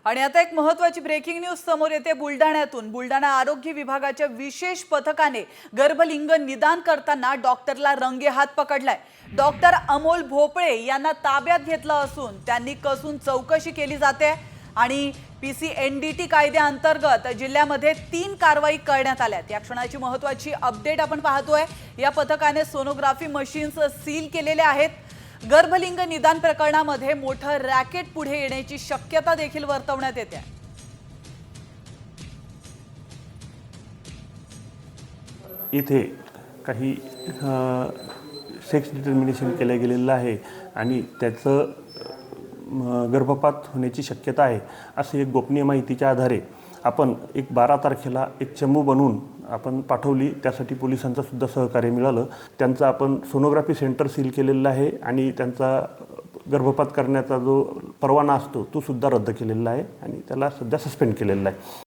आणि आता एक महत्त्वाची ब्रेकिंग न्यूज समोर येते बुलढाण्यातून। बुलढाणा आरोग्य विभागाच्या विशेष पथकाने गर्भलिंग निदान करताना डॉक्टरला रंगेहात पकडलाय। डॉक्टर अमोल भोपळे यांना ताब्यात घेतलं असून त्यांनी कसून चौकशी केली जाते आणि पीसीएनडीटी कायद्याअंतर्गत जिल्ह्यामध्ये 3 कारवाई करण्यात आल्यात। या क्षणाची महत्त्वाची अपडेट आपण पाहतोय। या पथकाने सोनोग्राफी मशीन्स सील केलेले आहेत। गर्भलिंग निदान प्रकरणामध्ये मोठं रॅकेट पुढे येण्याची शक्यता देखील वर्तवण्यात येते। इथे काही सेक्स डिटर्मिनेशन केलं गेलेलं आहे आणि त्याचं गर्भपात होण्याची शक्यता आहे अशी एक गोपनीय माहितीच्या आधारे आपण 12 तारखेला एक चमू बनवून आपण पाठवली। त्यासाठी पोलिसांचं सुद्धा सहकार्य मिळालं। त्यांचा आपण सोनोग्राफी सेंटर सील केलेलं आहे आणि त्यांचा गर्भपात करण्याचा जो परवाना असतो तो सुद्धा रद्द केलेला आहे आणि त्याला सध्या सस्पेंड केलेला आहे।